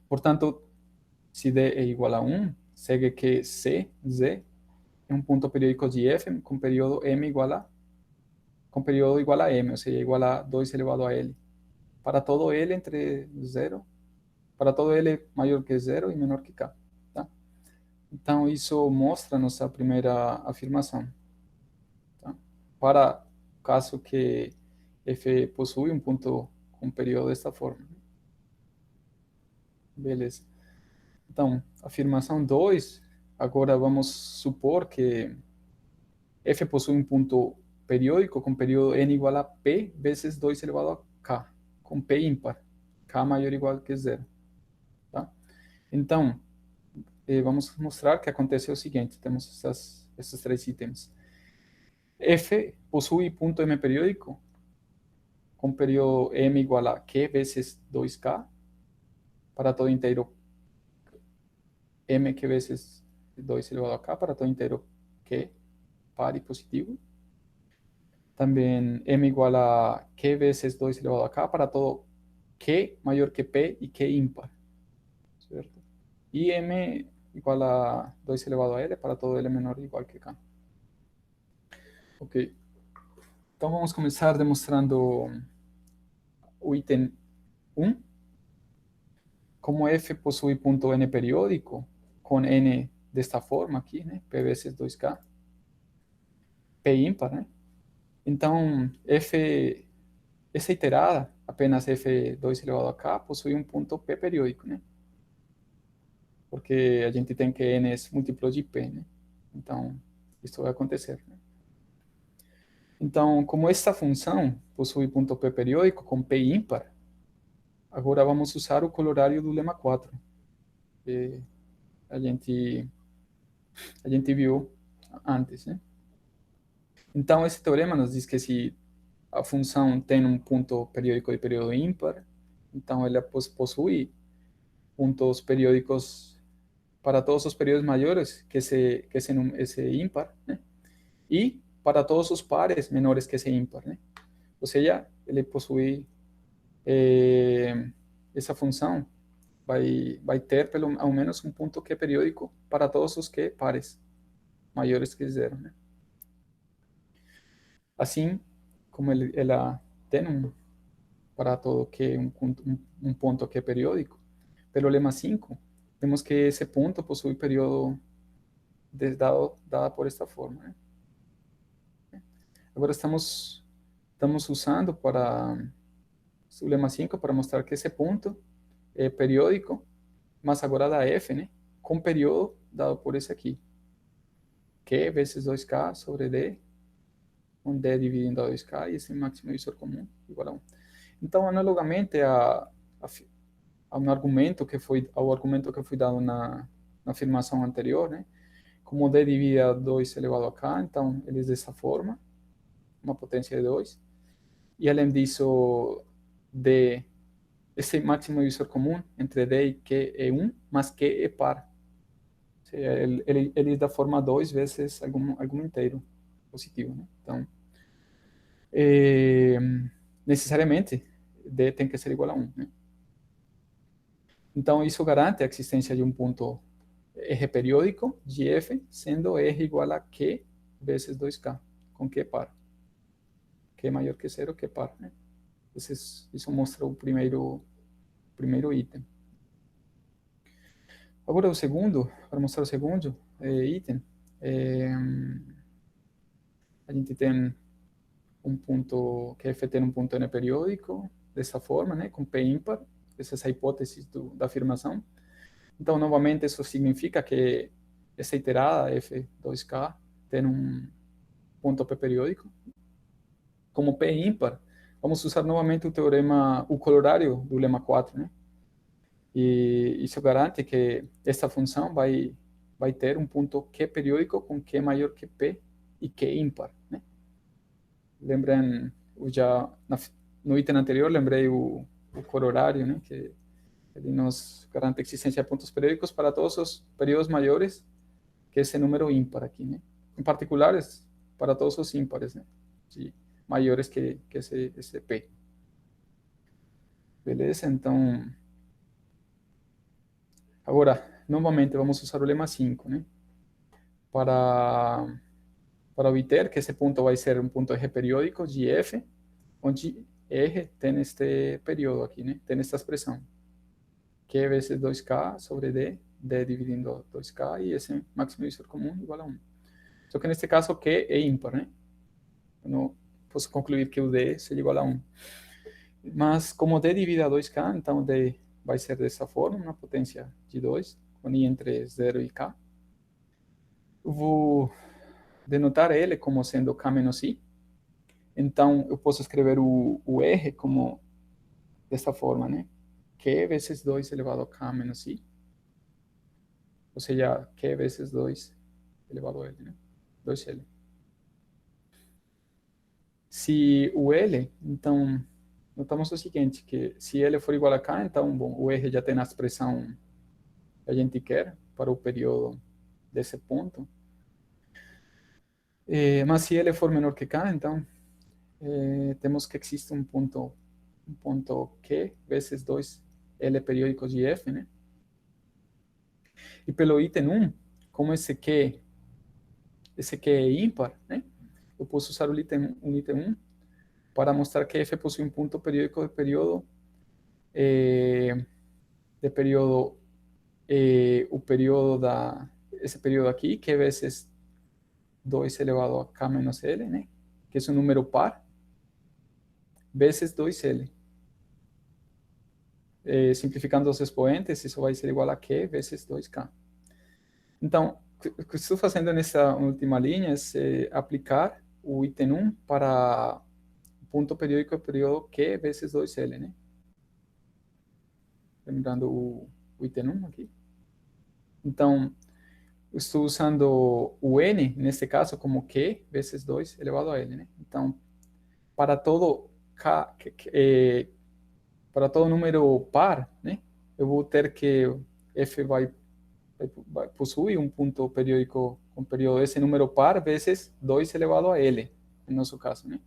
Portanto, se D é igual a 1, segue que C, Z, é um ponto periódico de F com período M igual a M, ou seja, igual a 2 elevado a L. Para todo L entre 0 para todo L maior que zero e menor que K. Tá? Então, isso mostra a nossa primeira afirmação. Tá? Para o caso que F possui um ponto com período desta forma. Beleza. Então, afirmação 2, agora vamos supor que F possui um ponto periódico com período n igual a P vezes 2 elevado a K, com P ímpar, K maior ou igual que zero. Tá? Então, vamos mostrar que acontece o seguinte, temos esses três itens. F possui ponto M periódico com período M igual a Q vezes 2K para todo inteiro M Q vezes 2 elevado a K para todo inteiro Q par e positivo. Também M igual a Q vezes 2 elevado a K para todo Q maior que P e Q ímpar. Certo? E M igual a 2 elevado a L para todo L menor ou igual que K. Ok. Então vamos começar demonstrando o item 1. Como F possui ponto N periódico, com N desta forma aqui, né? P vezes 2K, P ímpar, né? Então, essa iterada, apenas F2 elevado a K, possui um ponto P periódico, né? Porque a gente tem que N é múltiplo de P, né? Então, isso vai acontecer, né? Então, como esta função possui ponto P periódico com P ímpar, agora vamos usar o corolário do lema 4. Que a gente viu antes, né? Então, esse teorema nos diz que se a função tem um ponto periódico de período ímpar, então ela possui pontos periódicos para todos os períodos maiores que esse ímpar, né? E para todos os pares menores que esse ímpar, né? Ou seja, ele possui essa função vai ter pelo ao menos um ponto Q periódico para todos os Q pares maiores que zero, né? Assim como ela tem para todo Q um ponto Q periódico, pelo lema 5, vemos que esse ponto possui período dado por esta forma, né? Agora estamos usando para o lema 5 para mostrar que esse ponto é periódico, mas agora dá F, né? Com período dado por esse aqui. Q vezes 2K sobre D, onde D dividindo a 2K e esse máximo divisor comum igual a 1. Então, analogamente a um argumento ao argumento que foi dado na afirmação anterior, né? Como D divide a 2 elevado a K, então eles dessa forma, uma potência de 2. E além disso, D, esse máximo divisor comum entre D e Q é 1, mas Q é par. Ou seja, ele da forma 2 vezes algum inteiro positivo, né? Então, necessariamente, D tem que ser igual a 1, né? Então, isso garante a existência de um ponto R periódico de F, sendo R igual a Q vezes 2K, com Q par. Q maior que zero, Q par, né? Isso mostra o primeiro item. Agora, para mostrar o segundo item, a gente tem um ponto, que F tem um ponto N periódico, dessa forma, né, com P ímpar, essa é a hipótese da afirmação. Então, novamente, isso significa que essa iterada, F2K, tem um ponto P periódico. Como P ímpar, vamos usar novamente o corolário do lema 4, né? E isso garante que essa função vai ter um ponto Q periódico com Q maior que P e Q ímpar, né? Lembrem, no item anterior, lembrei o corolário, né? Que ele nos garante a existência de pontos periódicos para todos os períodos maiores que esse número ímpar aqui, né? Em particular, para todos os ímpares, né? Sí, maiores que esse P. Beleza? Então, agora, novamente, vamos usar o lema 5, né? Para obter que esse ponto vai ser um ponto R periódico de F, onde R tem este período aqui, né? Tem esta expressão. Q vezes 2K sobre D, D dividindo 2K, e esse máximo divisor comum igual a 1. Só que neste caso Q é ímpar, né? Eu não posso concluir que o D seja igual a 1. Mas como D divide a 2K, então D vai ser dessa forma, uma potência de 2, com I entre 0 e K. Eu vou denotar L como sendo K menos I. Então, eu posso escrever o R como dessa forma, né? Q vezes 2 elevado a K menos I. Ou seja, Q vezes 2 elevado a L, né? 2L. Se o L, então, notamos o seguinte, que se L for igual a K, então, bom, o R já tem a expressão que a gente quer para o período desse ponto. Mas se L for menor que K, então, temos que existe um ponto Q vezes 2 L periódicos de F, né? E pelo item 1, como esse Q é ímpar, né? Eu posso usar o item 1 para mostrar que F possui um ponto periódico de período, o período esse período aqui, que é vezes 2 elevado a K menos L, né? Que é um número par, vezes 2L. Simplificando os expoentes, isso vai ser igual a Q vezes 2K. Então, o que estou fazendo nessa última linha é aplicar o item 1 para o ponto periódico do período Q vezes 2L, né? Lembrando o item 1 aqui. Então, eu estou usando o N, nesse caso, como Q vezes 2 elevado a L, né? Então, para todo para todo número par, né? Eu vou ter que F vai possuir um ponto periódico com período esse número par vezes 2 elevado a L, no nosso caso, né?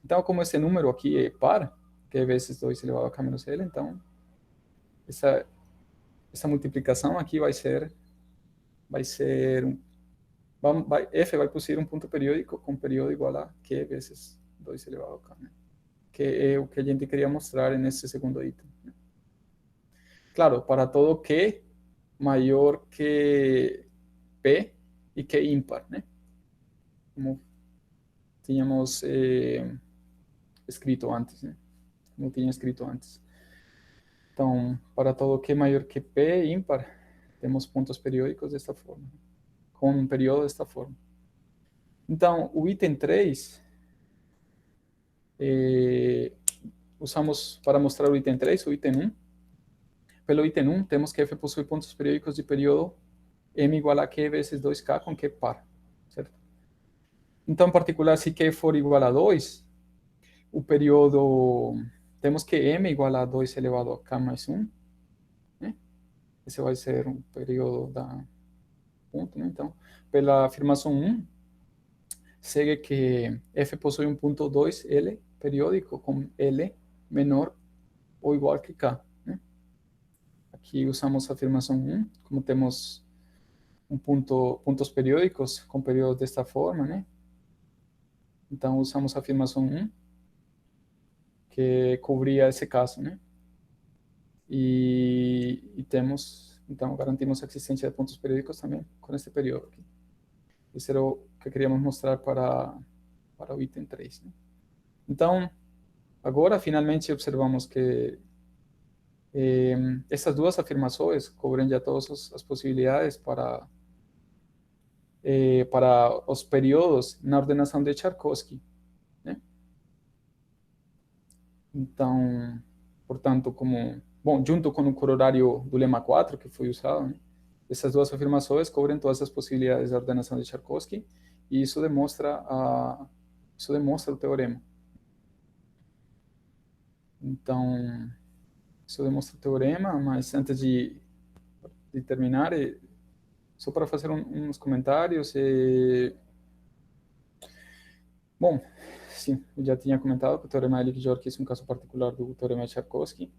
Então, como esse número aqui é par, que é vezes 2 elevado a K menos L, então, essa multiplicação aqui F vai possuir um ponto periódico com período igual a Q vezes 2 elevado a K, né? Que é o que a gente queria mostrar nesse segundo item, né? Claro, para todo Q maior que P e Q ímpar, né? Como tínhamos escrito antes, né? Como tinha escrito antes. Então, para todo Q maior que P ímpar, temos pontos periódicos desta forma, com um período desta forma. Então, o item 3, usamos para mostrar o item 3, o item 1. Pelo item 1, temos que F possui pontos periódicos de período M igual a Q vezes 2K com Q par, certo? Então, em particular, se Q for igual a 2, o período, temos que M igual a 2 elevado a K mais 1, né? Esse vai ser um período da ponto, né? Então, pela afirmação 1, segue que F possui um ponto 2L periódico com L menor ou igual que K, né? Aqui usamos a afirmação 1, como temos pontos periódicos com períodos desta forma, né? Então, usamos a afirmação 1, que cobria esse caso, né? E temos, então, garantimos a existência de pontos periódicos também com este período aqui. Isso era o que queríamos mostrar para o item 3, né? Então, agora, finalmente, observamos que essas duas afirmações cobrem já todas as possibilidades para os períodos na ordenação de Tchaikovsky, né? Então, portanto, junto com o corolário do lema 4 que foi usado, né? Essas duas afirmações cobrem todas as possibilidades da ordenação de Tchaikovsky e isso demonstra o teorema. Então, isso demonstra o teorema, mas antes de terminar, só para fazer uns comentários. Bom, sim, eu já tinha comentado que o teorema de Lick-York é um caso particular do teorema de Tchaikovsky.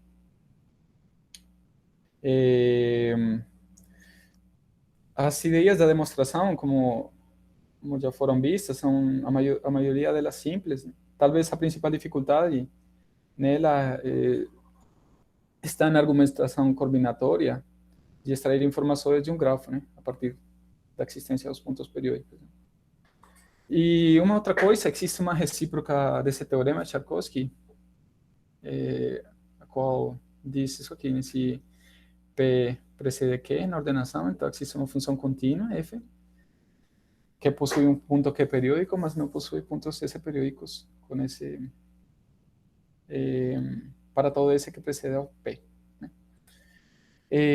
As ideias da demonstração, como já foram vistas, são a maioria delas simples, né? Talvez a principal dificuldade nela está na argumentação combinatória de extrair informações de um grafo, né, a partir da existência dos pontos periódicos. E uma outra coisa, existe uma recíproca desse teorema de Tchaikovsky, a qual diz isso aqui, né, se P precede Q na ordenação, então existe uma função contínua, F, que possui um ponto Q periódico, mas não possui pontos S periódicos com esse, para todo esse que precede ao P. Né?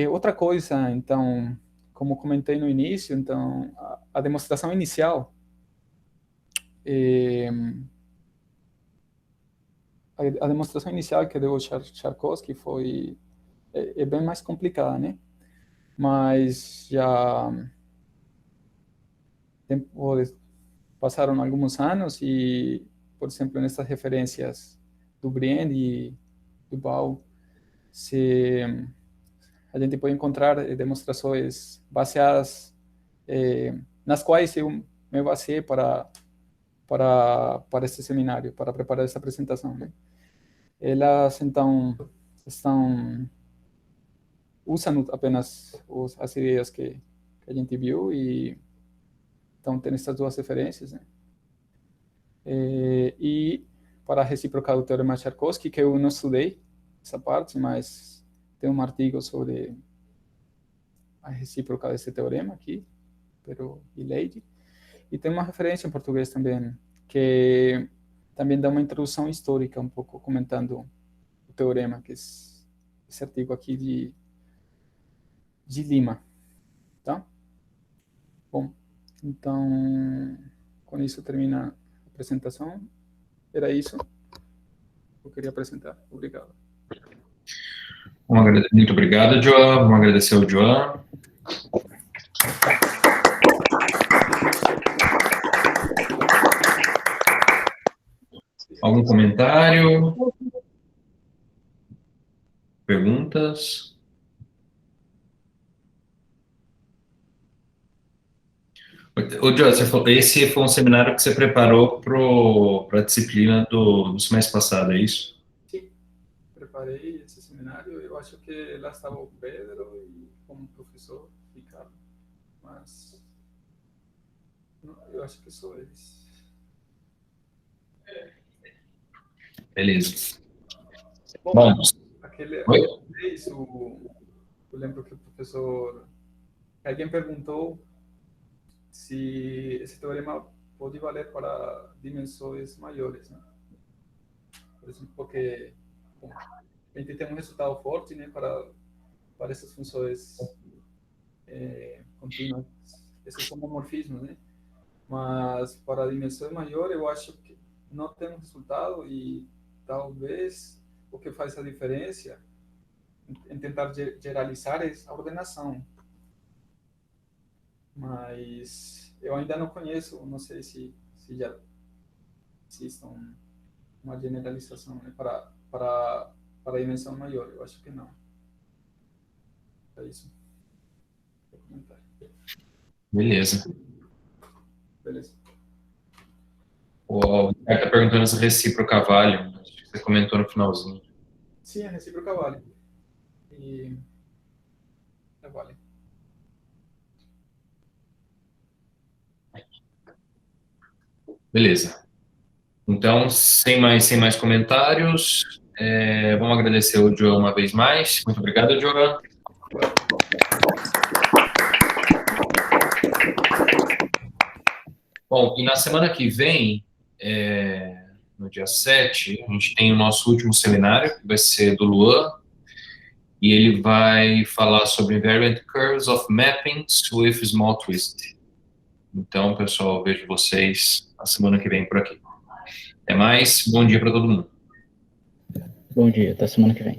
Outra coisa, então, como comentei no início, então, a demonstração inicial a demonstração inicial que deu o Tchaikovsky foi bem mais complicada, né? Mas já passaram alguns anos e, por exemplo, nessas referências do Briand e do Ball, a gente pode encontrar demonstrações baseadas nas quais eu me baseei para esse seminário, para preparar essa apresentação. Né? Elas, então, usam apenas as ideias que a gente viu e então tem essas duas referências. Né? E para reciprocar o teorema de Tchaikovsky, que eu não estudei essa parte, mas tem um artigo sobre a recíproca desse teorema aqui, pelo Ileide. E tem uma referência em português também, que também dá uma introdução histórica, um pouco comentando o teorema, que é esse artigo aqui de Lima. Tá? Bom, então, com isso termina a apresentação. Era isso que eu queria apresentar. Obrigado. Muito obrigado, Joan. Vamos agradecer ao Joan. Algum comentário? Perguntas? Ô, Joan, você falou, esse foi um seminário que você preparou para a disciplina do semestre passado, é isso? Sim, preparei esse seminário. Eu acho que lá estava o Pedro e como professor, Ricardo. Mas eu acho que só eles. Beleza. Bom, aquele vez, eu lembro que o professor, alguém perguntou se esse teorema pode valer para dimensões maiores, né? Por exemplo, porque bom, a gente tem um resultado forte, né, para essas funções contínuas, esses homomorfismos, né? Mas para a dimensão maior, eu acho que não tem um resultado e talvez o que faz a diferença em tentar generalizar é a ordenação. Mas eu ainda não conheço, não sei se já existe uma generalização, né, para a dimensão maior. Eu acho que não. É isso. Vou comentar. Beleza. Beleza. O Ricardo está perguntando se recíproca vale, acho que você comentou no finalzinho. Sim, a recíproca vale. E vale. Beleza. Então, sem mais comentários, vamos agradecer o João uma vez mais. Muito obrigado, João. Bom, e na semana que vem, no dia 7, a gente tem o nosso último seminário, que vai ser do Luan, e ele vai falar sobre Invariant Curves of Mappings with Small Twist. Então, pessoal, vejo vocês na semana que vem por aqui. Até mais, bom dia para todo mundo. Bom dia, até semana que vem.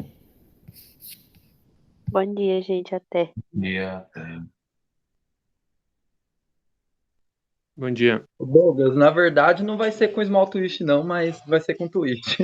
Bom dia, gente, até. Bom dia, até. Bom dia. Douglas, na verdade não vai ser com small twist não, mas vai ser com twist.